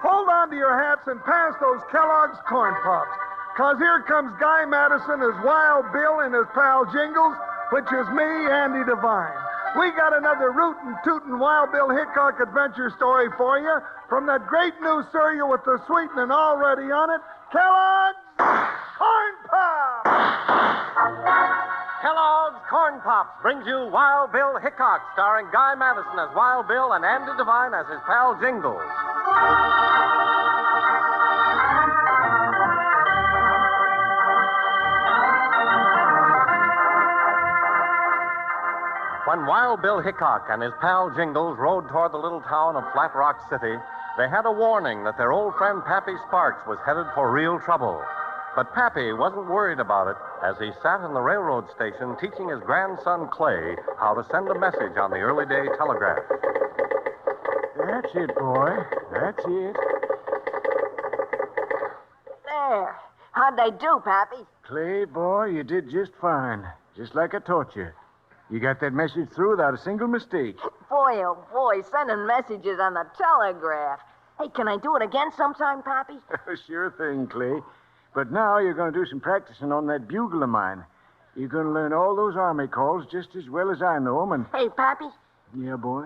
hold on to your hats and pass those Kellogg's Corn Pops. Because here comes Guy Madison as Wild Bill and his pal Jingles, which is me, Andy Devine. We got another rootin' tootin' Wild Bill Hickok adventure story for you from that great new cereal with the sweetening already on it, Kellogg's Corn Pops! Kellogg's Corn Pops brings you Wild Bill Hickok, starring Guy Madison as Wild Bill and Andy Devine as his pal Jingles. When Wild Bill Hickok and his pal Jingles rode toward the little town of Flat Rock City, they had a warning that their old friend Pappy Sparks was headed for real trouble. But Pappy wasn't worried about it as he sat in the railroad station teaching his grandson Clay how to send a message on the early day telegraph. That's it, boy. That's it. There. How'd they do, Pappy? Clay, boy, you did just fine. Just like I taught you. You got that message through without a single mistake. Boy, oh boy, sending messages on the telegraph. Hey, can I do it again sometime, Pappy? Sure thing, Clay. But now you're going to do some practicing on that bugle of mine. You're going to learn all those army calls just as well as I know them. And Hey, Pappy, yeah, boy.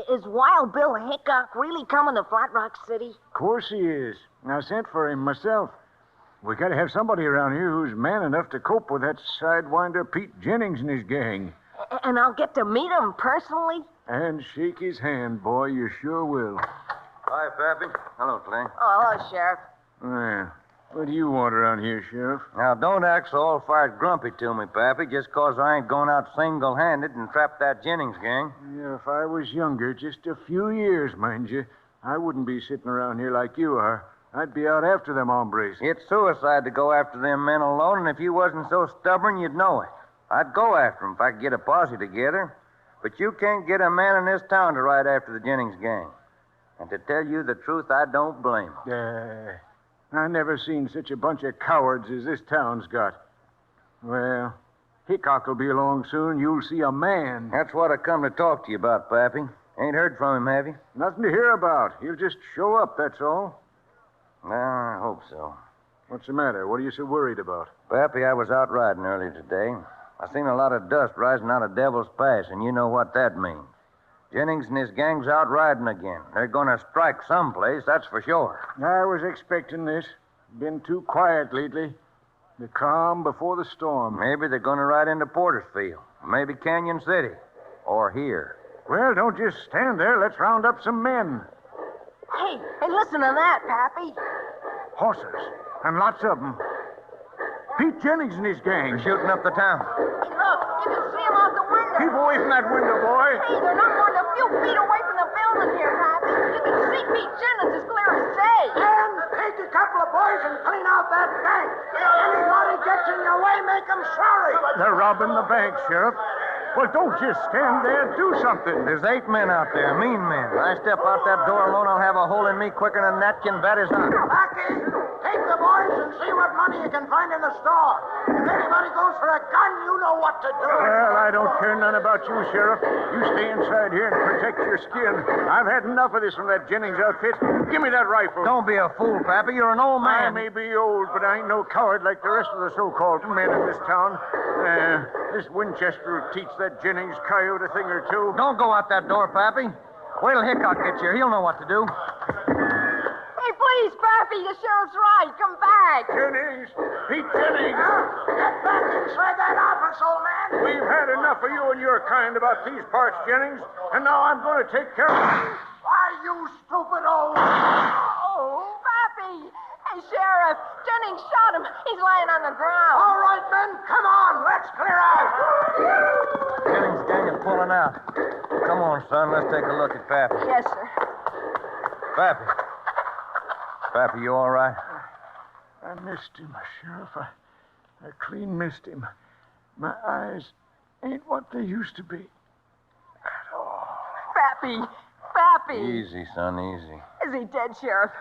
is Wild Bill Hickok really coming to Flat Rock City? Of course he is. I sent for him myself. We got to have somebody around here who's man enough to cope with that sidewinder Pete Jennings and his gang. And I'll get to meet him personally? And shake his hand, boy. You sure will. Hi, Pappy. Hello, Clay. Oh, hello, Sheriff. Well, what do you want around here, Sheriff? Now, don't act so all-fired grumpy to me, Pappy, just 'cause I ain't going out single-handed and trap that Jennings gang. Yeah, if I was younger, just a few years, mind you, I wouldn't be sitting around here like you are. I'd be out after them hombres. It's suicide to go after them men alone, and if you wasn't so stubborn, you'd know it. I'd go after 'em if I could get a posse together. But you can't get a man in this town to ride after the Jennings gang. And to tell you the truth, I don't blame 'em. I never seen such a bunch of cowards as this town's got. Well, Hickok will be along soon. You'll see a man. That's what I come to talk to you about, Pappy. Ain't heard from him, have you? Nothing to hear about. He'll just show up, that's all. Well, I hope so. What's the matter? What are you so worried about? Pappy, I was out riding earlier today. I seen a lot of dust rising out of Devil's Pass, and you know what that means. Jennings and his gang's out riding again. They're going to strike someplace, that's for sure. I was expecting this. Been too quiet lately. The calm before the storm. Maybe they're going to ride into Portersfield, maybe Canyon City, or here. Well, don't just stand there. Let's round up some men. Hey, listen to that, Pappy. Horses, and lots of them. Pete Jennings and his gang. They're shooting up the town. Hey, look, you can see him out the window. Keep away from that window, boy. Hey, they're not more than a few feet away from the building here, Pappy. You can see Pete Jennings as clear as day. And take a couple of boys and clean out that bank. Anybody gets in your way, make them sorry. They're robbing the bank, Sheriff. Well, don't just stand there. Do something. There's 8 men out there, mean men. I step out that door alone, I'll have a hole in me quicker than that can bat his eye. Blackie, take the boys and see what money you can find in the store. If anybody goes for a gun, you know what to do. Well, I don't care none about you, Sheriff. You stay inside here and protect your skin. I've had enough of this from that Jennings outfit. Give me that rifle. Don't be a fool, Pappy. You're an old I man. may be old, but I ain't no coward like the rest of the so-called men in this town. This Winchester will teach that Jennings coyote a thing or two. Don't go out that door, Pappy. Wait till Hickok gets here. He'll know what to do. Hey, please, Pappy, the sheriff's right. Come back. Jennings! Pete Jennings! Get back inside that office, old man. We've had enough of you and your kind about these parts, Jennings, and now I'm going to take care of you. Why, you stupid old... Oh, Pappy. Hey, Sheriff, Jennings shot him. He's lying on the ground. All right, men, come on. Let's clear out. Jennings' gang is pulling out. Come on, son. Let's take a look at Pappy. Yes, sir. Pappy. Pappy, you all right? I missed him, Sheriff. I clean missed him. My eyes ain't what they used to be at all. Pappy. Pappy. Easy, son, easy. Is he dead, Sheriff?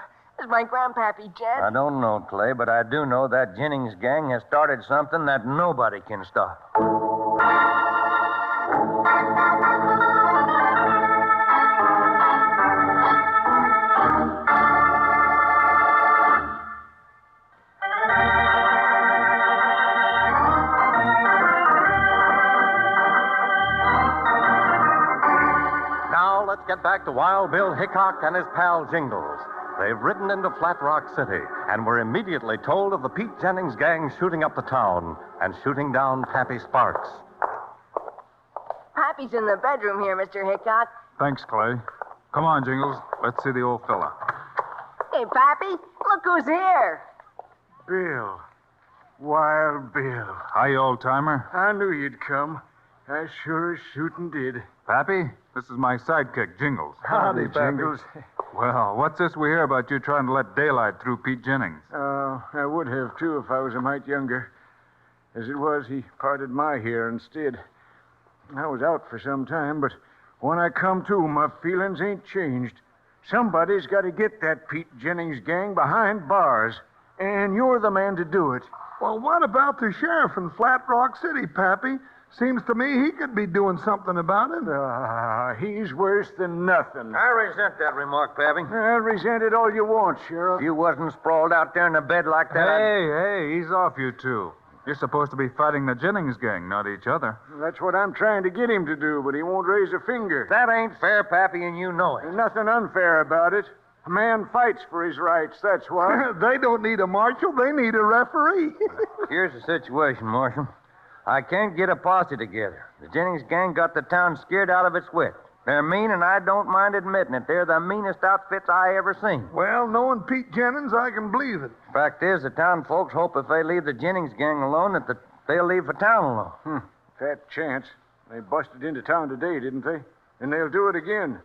Is my grandpappy dead? I don't know, Clay, but I do know that Jennings gang has started something that nobody can stop. back to Wild Bill Hickok and his pal Jingles. They've ridden into Flat Rock City and were immediately told of the Pete Jennings gang shooting up the town and shooting down Pappy Sparks. Pappy's in the bedroom here, Mr. Hickok. Thanks, Clay. Come on, Jingles. Let's see the old fella. Hey, Pappy, look who's here. Bill. Wild Bill. Hi, old-timer. I knew you'd come. I sure as shooting did. Pappy, this is my sidekick, Jingles. Howdy, Jingles. Well, what's this we hear about you trying to let daylight through Pete Jennings? I would have, too, if I was a mite younger. As it was, he parted my hair instead. I was out for some time, but when I come to, my feelings ain't changed. Somebody's got to get that Pete Jennings gang behind bars, and you're the man to do it. Well, what about the sheriff in Flat Rock City, Pappy? Seems to me he could be doing something about it. He's worse than nothing. I resent that remark, Pappy. I'll resent it all you want, Sheriff. If you wasn't sprawled out there in the bed like that, Hey, ease off, you two. You're supposed to be fighting the Jennings gang, not each other. That's what I'm trying to get him to do, but he won't raise a finger. that ain't fair, Pappy, and you know it. There's nothing unfair about it. A man fights for his rights, that's what. They don't need a marshal, they need a referee. Here's the situation, Marshal. I can't get a posse together. The Jennings gang got the town scared out of its wits. They're mean, and I don't mind admitting it. They're the meanest outfits I ever seen. Well, knowing Pete Jennings, I can believe it. Fact is, the town folks hope if they leave the Jennings gang alone, they'll leave the town alone. Fat chance. They busted into town today, didn't they? And they'll do it again.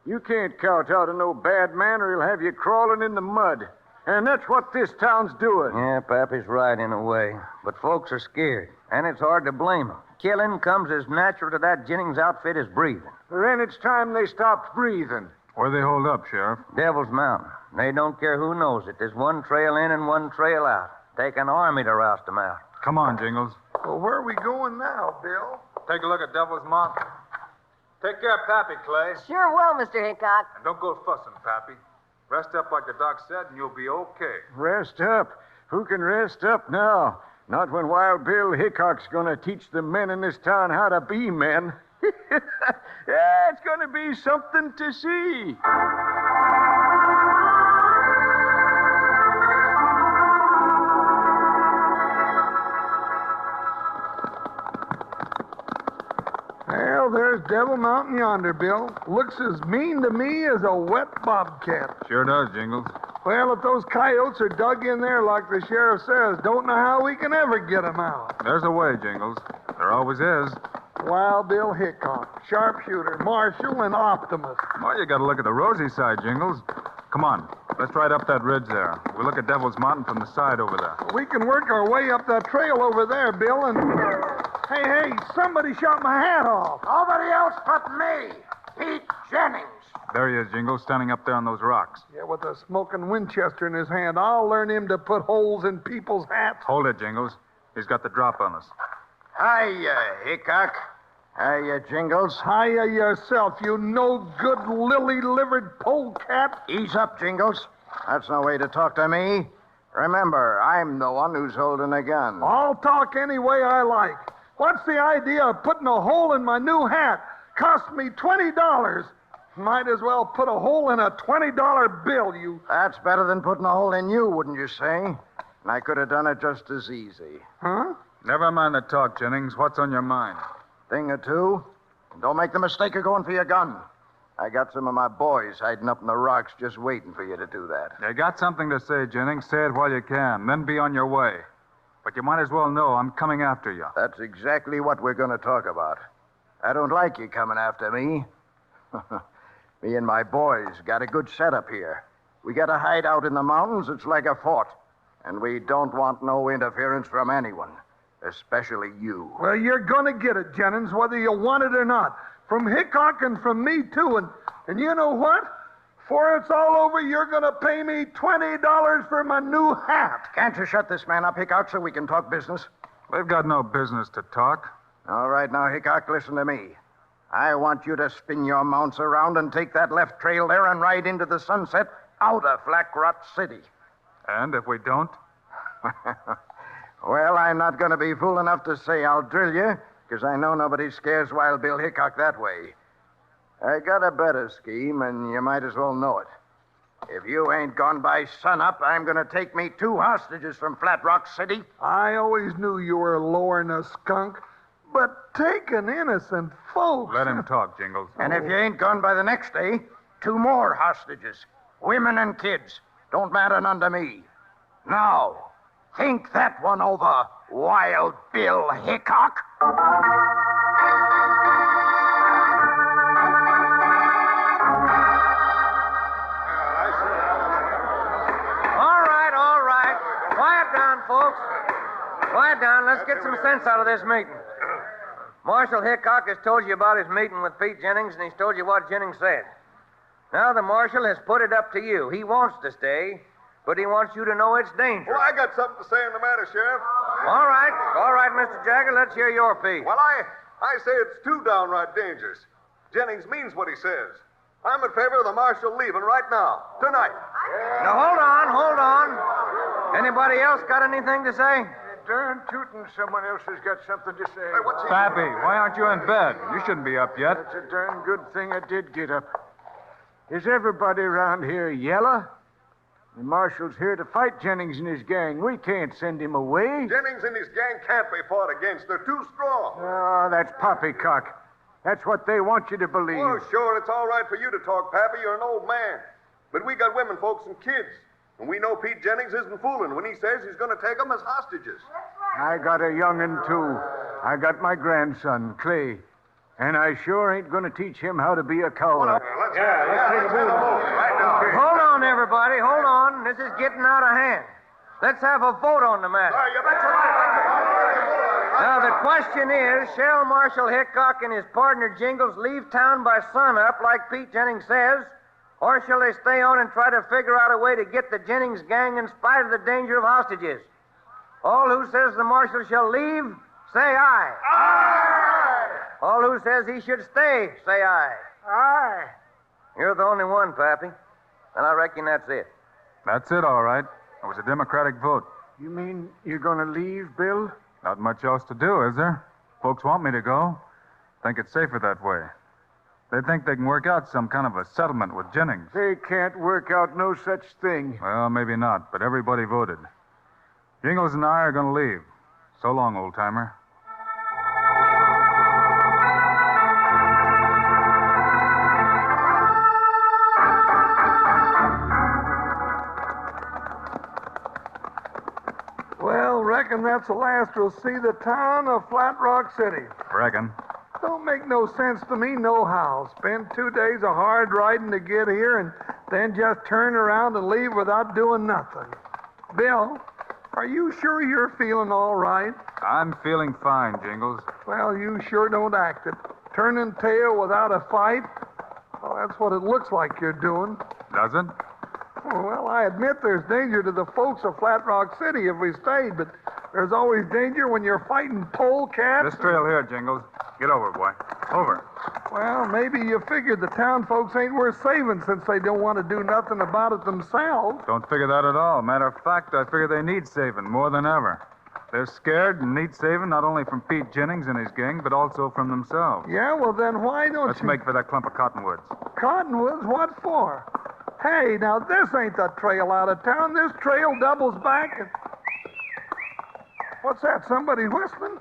You can't kowtow to no bad man, or he'll have you crawling in the mud. And that's what this town's doing. Yeah, Pappy's right in a way. But folks are scared, and it's hard to blame them. Killing comes as natural to that Jennings outfit as breathing. Then it's time they stopped breathing. Where they hold up, Sheriff? Devil's Mountain. They don't care who knows it. There's one trail in and one trail out. Take an army to roust them out. Come on, Jingles. Well, where are we going now, Bill? Take a look at Devil's Mountain. Take care of Pappy, Clay. Sure will, Mr. Hickok. And don't go fussing, Pappy. Rest up like the doc said, and you'll be okay. Rest up. Who can rest up now? Not when Wild Bill Hickok's going to teach the men in this town how to be men. Yeah, it's going to be something to see. Well, there's Devil Mountain yonder, Bill. Looks as mean to me as a wet bobcat. Sure does, Jingles. Well, if those coyotes are dug in there like the sheriff says, don't know how we can ever get them out. There's a way, Jingles. There always is. Wild Bill Hickok, sharpshooter, marshal, and optimist. Well, you gotta look at the rosy side, Jingles. Come on. Let's ride up that ridge there. We'll look at Devil's Mountain from the side over there. We can work our way up that trail over there, Bill, and... Hey, somebody shot my hat off. Nobody else but me, Pete Jennings. There he is, Jingles, standing up there on those rocks. Yeah, with a smoking Winchester in his hand. I'll learn him to put holes in people's hats. Hold it, Jingles. He's got the drop on us. Hiya, Hickok. Hiya, Jingles. Hiya yourself, you no-good, lily-livered polecat. Ease up, Jingles. That's no way to talk to me. Remember, I'm the one who's holding a gun. I'll talk any way I like. What's the idea of putting a hole in my new hat? Cost me $20. Might as well put a hole in a $20 bill, you... That's better than putting a hole in you, wouldn't you say? And I could have done it just as easy. Huh? Never mind the talk, Jennings. What's on your mind? Thing or two. Don't make the mistake of going for your gun. I got some of my boys hiding up in the rocks just waiting for you to do that. You got something to say, Jennings. Say it while you can. Then be on your way. But you might as well know I'm coming after you. That's exactly what we're going to talk about. I don't like you coming after me. Me and my boys got a good setup here. We got a hideout in the mountains. It's like a fort. And we don't want no interference from anyone, especially you. Well, you're gonna get it, Jennings, whether you want it or not. From Hickok and from me, too. And you know what? Before it's all over, you're gonna pay me $20 for my new hat. Can't you shut this man up, Hickok, so we can talk business? They've got no business to talk. All right, now, Hickok, listen to me. I want you to spin your mounts around and take that left trail there and ride into the sunset out of Flat Rock City. And if we don't? Well, I'm not going to be fool enough to say I'll drill you, because I know nobody scares Wild Bill Hickok that way. I got a better scheme, and you might as well know it. If you ain't gone by sunup, I'm going to take me 2 hostages from Flat Rock City. I always knew you were lowering a skunk, but taking innocent folks. Let him talk, Jingles. And if you ain't gone by the next day, 2 more hostages. Women and kids. Don't matter none to me. Now, think that one over, Wild Bill Hickok. All right. Quiet down, folks. Quiet down. Let's get some sense out of this meeting. Marshal Hickok has told you about his meeting with Pete Jennings, and he's told you what Jennings said. Now the marshal has put it up to you. He wants to stay, but he wants you to know it's dangerous. Well, I got something to say on the matter, Sheriff. All right, Mr. Jagger, let's hear your piece. Well, I say it's too downright dangerous. Jennings means what he says. I'm in favor of the marshal leaving right now, tonight. Now, hold on. Anybody else got anything to say? Darn tootin', someone else has got something to say. Hey, what's he... Pappy, why aren't you in bed? You shouldn't be up yet. That's a darn good thing I did get up. Is everybody around here yellow? The marshal's here to fight Jennings and his gang. We can't send him away. Jennings and his gang can't be fought against. They're too strong. Oh, that's poppycock. That's what they want you to believe. Oh, sure, it's all right for you to talk, Pappy. You're an old man. But we got women folks and kids. And we know Pete Jennings isn't fooling when he says he's going to take them as hostages. I got a young'un, too. I got my grandson, Clay. And I sure ain't going to teach him how to be a coward. Let's take a vote right now. Hold on, everybody. Hold on. This is getting out of hand. Let's have a vote on the matter. You betcha right. Now, the question is, shall Marshal Hickok and his partner Jingles leave town by sunup like Pete Jennings says, or shall they stay on and try to figure out a way to get the Jennings gang in spite of the danger of hostages? All who says the marshal shall leave, say aye. Aye! All who says he should stay, say aye. Aye. You're the only one, Pappy. And I reckon that's it. That's it, all right. It was a Democratic vote. You mean you're going to leave, Bill? Not much else to do, is there? Folks want me to go. Think it's safer that way. They think they can work out some kind of a settlement with Jennings. They can't work out no such thing. Well, maybe not, but everybody voted. Jingles and I are going to leave. So long, old-timer. Well, reckon that's the last we'll see the town of Flat Rock City. Reckon. Don't make no sense to me nohow. Spend 2 days of hard riding to get here and then just turn around and leave without doing nothing. Bill, are you sure you're feeling all right? I'm feeling fine, Jingles. Well, you sure don't act it. Turning tail without a fight? Well, that's what it looks like you're doing. Does it? Well, I admit there's danger to the folks of Flat Rock City if we stayed, but there's always danger when you're fighting polecats. This trail here, Jingles. Get over, boy. Over. Well, maybe you figured the town folks ain't worth saving since they don't want to do nothing about it themselves. Don't figure that at all. Matter of fact, I figure they need saving more than ever. They're scared and need saving not only from Pete Jennings and his gang, but also from themselves. Yeah, well then why don't Let's you... make for that clump of cottonwoods. Cottonwoods? What for? Hey, now this ain't the trail out of town. This trail doubles back and... What's that? Somebody whistling?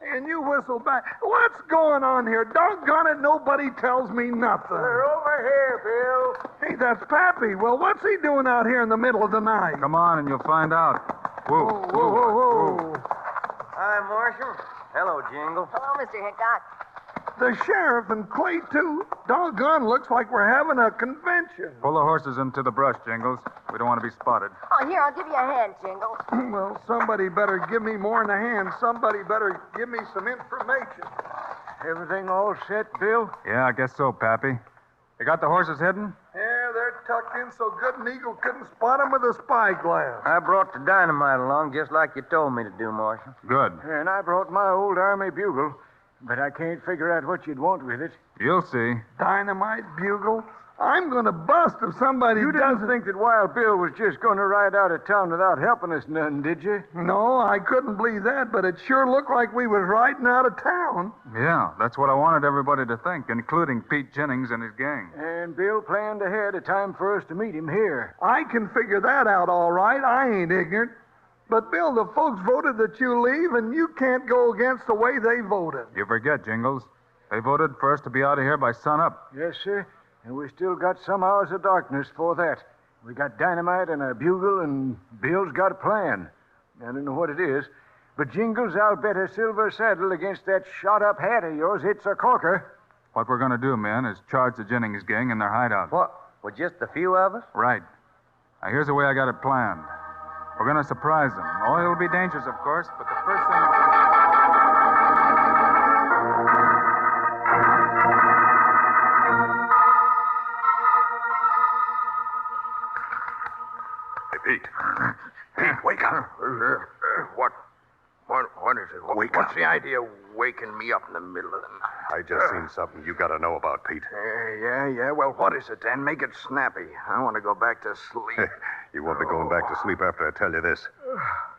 And you whistle back. What's going on here? Doggone it, nobody tells me nothing. They're over here, Bill. Hey, that's Pappy. Well, what's he doing out here in the middle of the night? Come on and you'll find out. Whoa, Whoa, whoa, whoa, whoa. Hi, Marshal. Hello, Jingle. Hello, Mr. Hickok. The sheriff and Clay, too. Doggone, looks like we're having a convention. Pull the horses into the brush, Jingles. We don't want to be spotted. Oh, here, I'll give you a hand, Jingles. Well, somebody better give me more than a hand. Somebody better give me some information. Everything all set, Bill? Yeah, I guess so, Pappy. You got the horses hidden? Yeah, they're tucked in so good an eagle couldn't spot them with a spyglass. I brought the dynamite along just like you told me to do, Marshal. Good. And I brought my old army bugle, but I can't figure out what you'd want with it. You'll see. Dynamite, bugle. I'm going to bust if somebody You doesn't... didn't think that Wild Bill was just going to ride out of town without helping us none, did you? No, I couldn't believe that, but it sure looked like we was riding out of town. Yeah, that's what I wanted everybody to think, including Pete Jennings and his gang. And Bill planned ahead of time for us to meet him here. I can figure that out all right. I ain't ignorant. But, Bill, the folks voted that you leave, and you can't go against the way they voted. You forget, Jingles. They voted for us to be out of here by sunup. Yes, sir. And we still got some hours of darkness for that. We got dynamite and a bugle, and Bill's got a plan. I don't know what it is, but Jingles, I'll bet a silver saddle against that shot-up hat of yours. It's a corker. What we're going to do, men, is charge the Jennings gang in their hideout. What? With just a few of us? Right. Now, here's the way I got it planned. We're going to surprise them. Oh, it'll be dangerous, of course, but the first thing... Pete. Pete, wake up. What is it? Wake What's up. the idea of waking me up in the middle of the night? I just seen something you got to know about, Pete. Yeah. Well, what is it, then? Make it snappy. I want to go back to sleep. You won't be going back to sleep after I tell you this.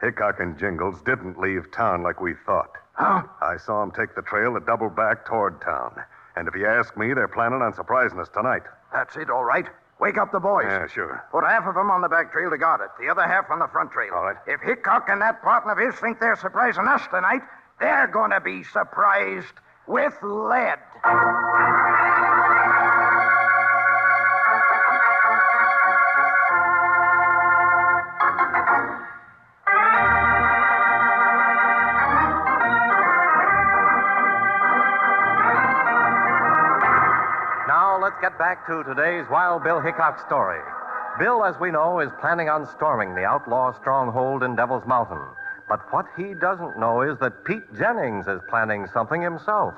Hickok and Jingles didn't leave town like we thought. Huh? I saw them take the trail that doubled back toward town. And if you ask me, they're planning on surprising us tonight. That's it, all right. Wake up the boys. Yeah, sure. Put half of them on the back trail to guard it, the other half on the front trail. All right. If Hickok and that partner of his think they're surprising us tonight, they're going to be surprised with lead. Now, let's get back to today's Wild Bill Hickok story. Bill, as we know, is planning on storming the outlaw stronghold in Devil's Mountain. But what he doesn't know is that Pete Jennings is planning something himself.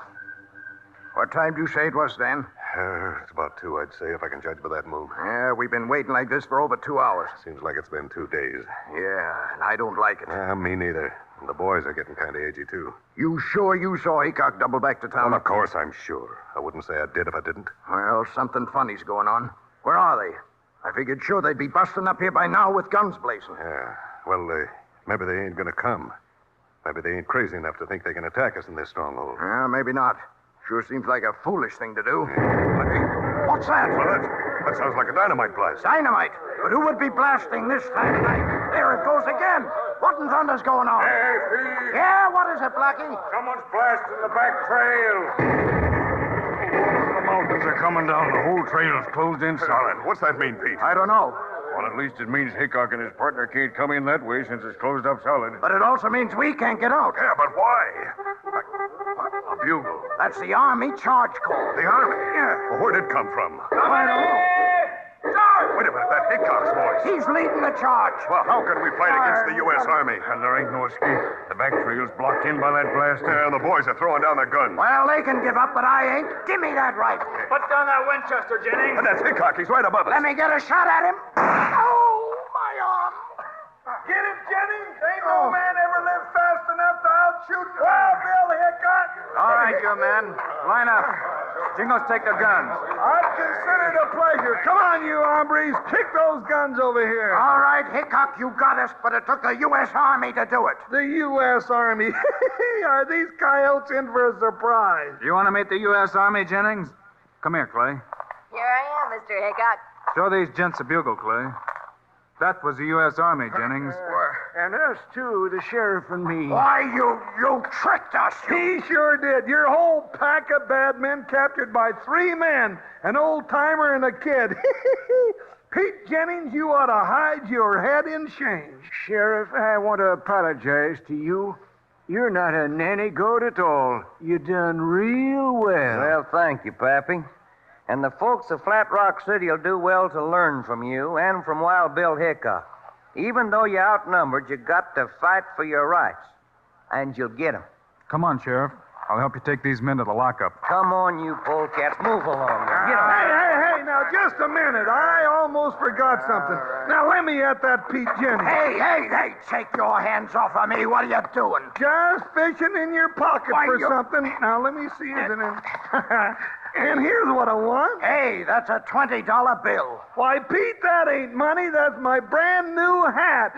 What time do you say it was, Dan? It's about 2, I'd say, if I can judge by that move. Yeah, we've been waiting like this for over 2 hours. Seems like it's been 2 days. Yeah, and I don't like it. Me neither. And the boys are getting kind of edgy, too. You sure you saw Hickok double back to town? Well, of course, I'm sure. I wouldn't say I did if I didn't. Well, something funny's going on. Where are they? I figured sure they'd be busting up here by now with guns blazing. Yeah. Well, maybe they ain't going to come. Maybe they ain't crazy enough to think they can attack us in this stronghold. Yeah, maybe not. Sure seems like a foolish thing to do. What's that? Well, that sounds like a dynamite blast. Dynamite. But who would be blasting this time of night? There it goes again. What in thunder's going on? Hey, Pete! Yeah, what is it, Blackie? Someone's blasting the back trail. The mountains are coming down. The whole trail's closed in solid. What's that mean, Pete? I don't know. Well, at least it means Hickok and his partner can't come in that way since it's closed up solid. But it also means we can't get out. Yeah, but why? A bugle. That's the Army charge call. The Army? Yeah. Well, where'd it come from? I don't know. Wait a minute, that Hickok's voice. He's leading the charge. Well, how can we fight against the U.S. Army? And there ain't no escape. The back trail's blocked in by that blast. Yeah, and the boys are throwing down their guns. Well, they can give up, but I ain't. Give me that right. Put down that Winchester, Jennings. And that's Hickok. He's right above us. Let me get a shot at him. Oh, my arm. Get it, Jennings? Ain't no man ever lived fast enough to outshoot Wild Bill Hickok. All right, you men. Line up. Jingles, take the guns. I'd consider it a pleasure. Come on, you hombres. Kick those guns over here. All right, Hickok, you got us, but it took the U.S. Army to do it. The U.S. Army. Are these coyotes in for a surprise? You want to meet the U.S. Army, Jennings? Come here, Clay. Here I am, Mr. Hickok. Show these gents a bugle, Clay. That was the U.S. Army, Jennings. And us, too, the sheriff and me. Why, you tricked us. He sure did. Your whole pack of bad men captured by 3 men, an old-timer and a kid. Pete Jennings, you ought to hide your head in shame. Sheriff, I want to apologize to you. You're not a nanny goat at all. You done real well. Well, thank you, Pappy. And the folks of Flat Rock City will do well to learn from you and from Wild Bill Hickok. Even though you're outnumbered, you got to fight for your rights. And you'll get 'em. Come on, Sheriff. I'll help you take these men to the lockup. Come on, you polecats. Move along. Get 'em. Hey, now, Now, just a minute. I almost forgot something. Now, let me at that Pete Jennings. Hey, take your hands off of me. What are you doing? Just fishing in your pocket Why, for you- something. Now, let me see it. And here's what I want. Hey, that's a $20 bill. Why, Pete, that ain't money. That's my brand new hat.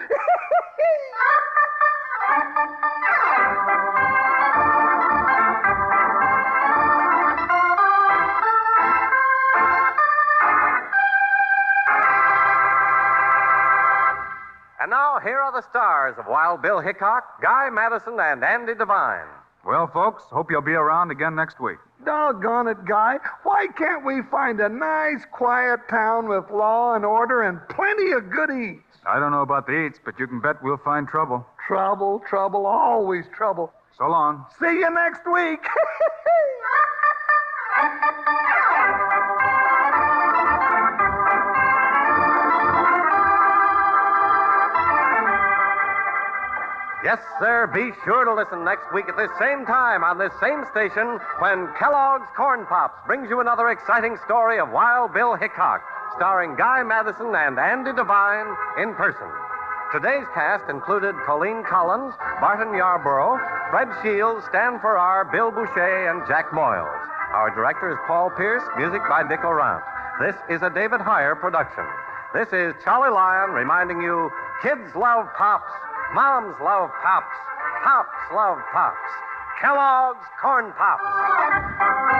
And now, here are the stars of Wild Bill Hickok, Guy Madison, and Andy Devine. Well, folks, hope you'll be around again next week. Doggone it, Guy. Why can't we find a nice, quiet town with law and order and plenty of good eats? I don't know about the eats, but you can bet we'll find trouble. Trouble, always trouble. So long. See you next week. Yes, sir. Be sure to listen next week at this same time on this same station when Kellogg's Corn Pops brings you another exciting story of Wild Bill Hickok, starring Guy Madison and Andy Devine in person. Today's cast included Colleen Collins, Barton Yarborough, Fred Shields, Stan Farrar, Bill Boucher, and Jack Moyles. Our director is Paul Pierce, music by Dick Orant. This is a David Heyer production. This is Charlie Lyon reminding you, kids love Pops. Moms love Pops. Pops love Pops. Kellogg's Corn Pops.